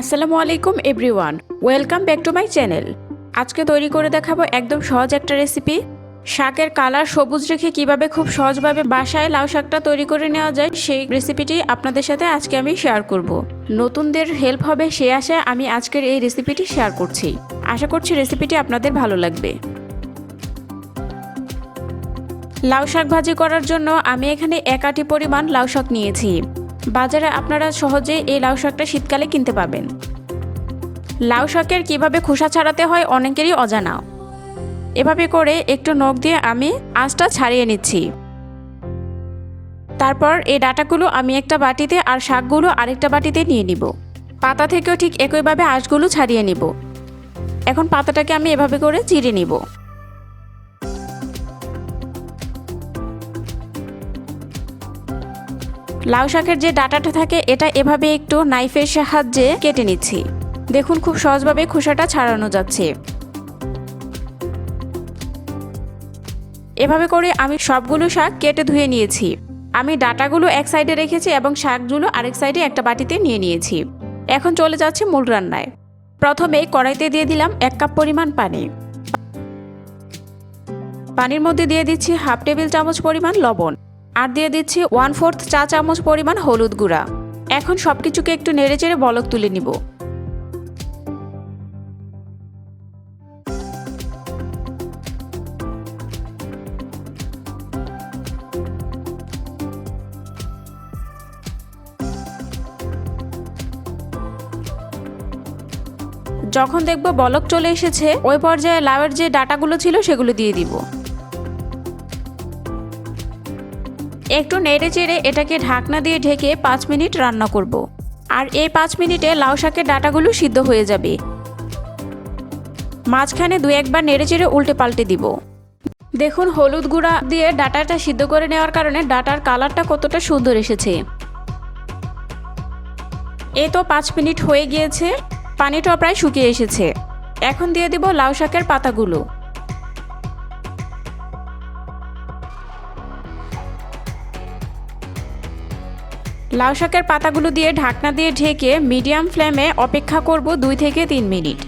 আসসালামু আলাইকুম everyone, welcome back to my channel. আজকে তৈরি করে দেখাবো একদম সহজ একটা রেসিপি। শাকের কালার সবুজ রেখে কিভাবে খুব সহজভাবে বাসায় লাউ শাকটা তৈরি করে নেওয়া যায়, সেই রেসিপিটি আপনাদের সাথে আজকে আমি শেয়ার করব। নতুনদের হেল্প হবে সেই আশায় আমি আজকের এই রেসিপিটি শেয়ার করছি। আশা করছি রেসিপিটি আপনাদের ভালো লাগবে। লাউ শাক ভাজি করার জন্য আমি এখানে 1 আটি পরিমাণ লাউ শাক নিয়েছি। বাজারে আপনারা সহজে এই লাউ শাকটা শীতকালে কিনতে পাবেন। লাউ শাকের কিভাবে খোসা ছাড়াতে হয় অনেকেরই অজানা। এভাবে করে একটু নখ দিয়ে আমি আঁশটা ছাড়িয়ে নিচ্ছি। তারপর এই ডাঁটাগুলো আমি একটা বাটিতে আর শাকগুলো আরেকটা বাটিতে নিয়ে নিব। পাতা থেকেও ঠিক একইভাবে আঁশগুলো ছাড়িয়ে নিব। এখন পাতাটাকে আমি এভাবে করে চিড়ে নিব। লাউ শাকের যে ডাঁটাটা থাকে এটা এভাবে একটু নাইফের সাহায্যে কেটে নিচ্ছি। দেখুন খুব সহজভাবে খোসাটা ছাড়ানো যাচ্ছে। এভাবে করে আমি সবগুলো শাক কেটে ধুয়ে নিয়েছি। আমি ডাঁটাগুলো এক সাইডে রেখেছি এবং শাকগুলো আরেক সাইডে একটা বাটিতে নিয়ে নিয়েছি। এখন চলে যাচ্ছে মূল রান্নায়। প্রথমে কড়াইতে দিয়ে দিলাম 1 কাপ পরিমাণ পানি। পানির মধ্যে দিয়ে দিচ্ছি হাফ টেবিল চামচ পরিমাণ লবণ, আর দিয়ে দিচ্ছি 1/4 চা চামচ পরিমাণ হলুদ গুঁড়া। এখন সবকিছুকে একটু নেড়েচেড়ে বলক তুলে নিব। যখন দেখব বলক চলে এসেছে, ওই পর্যায়ে লাউয়ের যে ডাঁটাগুলো ছিল সেগুলো দিয়ে দিব। একটু নেড়ে চেড়ে এটাকে ঢাকনা দিয়ে ঢেকে 5 মিনিট রান্না করব। আর এই 5 মিনিটে লাউ শাকের ডাঁটাগুলো সিদ্ধ হয়ে যাবে। মাঝখানে 2-1 বার নেড়ে চেড়ে উল্টে পাল্টে দিব। দেখুন হলুদ গুঁড়া দিয়ে ডাঁটাটা সিদ্ধ করে নেওয়ার কারণে ডাঁটার কালারটা কতটা সুন্দর এসেছে। এই তো 5 মিনিট হয়ে গিয়েছে, পানিটাও প্রায় শুকিয়ে এসেছে। এখন দিয়ে দিব লাউ শাকের পাতাগুলো। লাউ শাকের পাতাগুলো দিয়ে ঢাকনা দিয়ে ঢেকে মিডিয়াম ফ্লেমে অপেক্ষা করব 2 থেকে 3 মিনিট।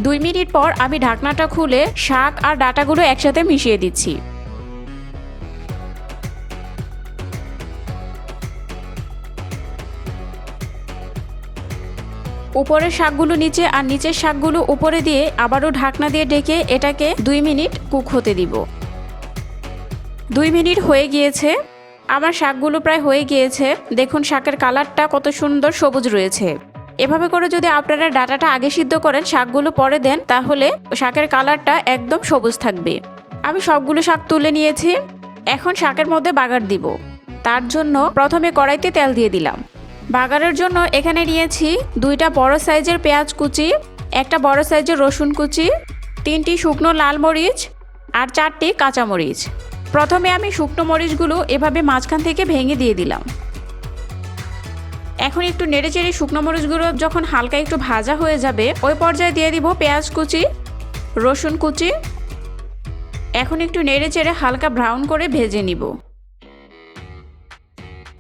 2 মিনিট পর আমি ঢাকনাটা খুলে শাক আর ডাঁটাগুলো একসাথে মিশিয়ে দিচ্ছি। উপরের শাকগুলো নিচে আর নিচের শাকগুলো উপরে দিয়ে আবারও ঢাকনা দিয়ে ঢেকে এটাকে 2 মিনিট কুক হতে দিব। 2 মিনিট হয়ে গিয়েছে, আমার শাকগুলো প্রায় হয়ে গিয়েছে। দেখুন শাকের কালারটা কত সুন্দর সবুজ রয়েছে। এভাবে করে যদি আপনারা ডাঁটাটা আগে সিদ্ধ করেন, শাকগুলো পরে দেন, তাহলে শাকের কালারটা একদম সবুজ থাকবে। আমি সবগুলো শাক তুলে নিয়েছি। এখন শাকের মধ্যে বাগার দিব। তার জন্য প্রথমে কড়াইতে তেল দিয়ে দিলাম। বাগারের জন্য এখানে নিয়েছি 2টা বড় সাইজের পেঁয়াজ কুচি, 1টা বড় সাইজের রসুন কুচি, 3টি শুকনো লাল মরিচ আর 4টি কাঁচা মরিচ। প্রথমে আমি শুকনো মরিচগুলো এভাবে মাঝখান থেকে ভেঙে দিয়ে দিলাম। এখন একটু নেড়েচেড়ে শুকনো মরিচগুলো যখন হালকা একটু ভাজা হয়ে যাবে, ওই পর্যায়ে দিয়ে দিব পেঁয়াজ কুচি, রসুন কুচি। এখন একটু নেড়েচেড়ে হালকা ব্রাউন করে ভেজে নিব।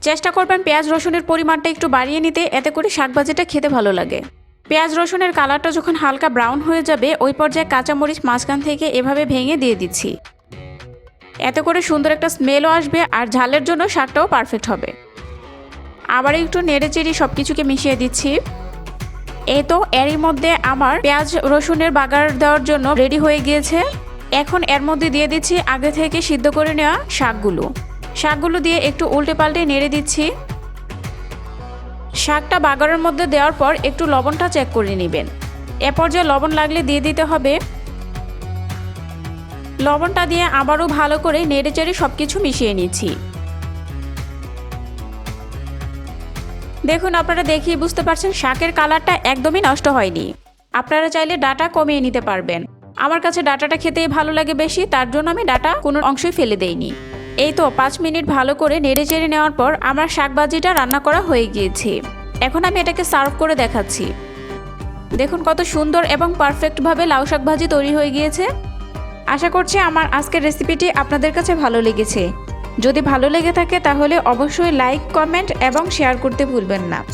চেষ্টা করবেন পেঁয়াজ রসুনের পরিমাণটা একটু বাড়িয়ে নিতে, এতে করে শাক ভাজিটা খেতে ভালো লাগে। পেঁয়াজ রসুনের কালারটা যখন হালকা ব্রাউন হয়ে যাবে, ওই পর্যায়ে কাঁচামরিচ মাঝখান থেকে এভাবে ভেঙে দিয়ে দিচ্ছি। এতে করে সুন্দর একটা স্মেলও আসবে আর ঝালের জন্য শাকটাও পারফেক্ট হবে। আবার একটু নেড়েচেড়ে সব কিছুকে মিশিয়ে দিচ্ছি। এই তো এরই মধ্যে আমার পেঁয়াজ রসুনের বাগার দেওয়ার জন্য রেডি হয়ে গিয়েছে। এখন এর মধ্যে দিয়ে দিচ্ছি আগে থেকে সিদ্ধ করে নেওয়া শাকগুলো দিয়ে একটু উল্টে পাল্টে নেড়ে দিচ্ছি। শাকটা বাগারের মধ্যে দেওয়ার পর একটু লবণটা চেক করে নেবেন। এ পর্যায়ে লবণ লাগলে দিয়ে দিতে হবে। লবণটা দিয়ে আবারও ভালো করে নেড়েচেড়ে সবকিছু মিশিয়ে নিচ্ছি। দেখুন আপনারা দেখেই বুঝতে পারছেন শাকের কালারটা একদমই নষ্ট হয়নি। আপনারা চাইলে ডাঁটা কমিয়ে নিতে পারবেন। আমার কাছে ডাঁটাটা খেতেই ভালো লাগে বেশি, তার জন্য আমি ডাঁটা কোনো অংশই ফেলে দেইনি। এই তো 5 মিনিট ভালো করে নেড়েচেড়ে নেওয়ার পর আমার শাক ভাজিটা রান্না করা হয়ে গিয়েছে। এখন আমি এটাকে সার্ভ করে দেখাচ্ছি। দেখুন কত সুন্দর এবং পারফেক্টভাবে লাউ শাক ভাজি তৈরি হয়ে গিয়েছে। আশা করছি আমার আজকের রেসিপিটি আপনাদের কাছে ভালো লেগেছে। যদি ভালো লেগে থাকে তাহলে অবশ্যই লাইক, কমেন্ট এবং শেয়ার করতে ভুলবেন না।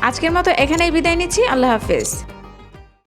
আজকের মতো এখানেই বিদায় নিচ্ছি। আল্লাহ হাফেজ।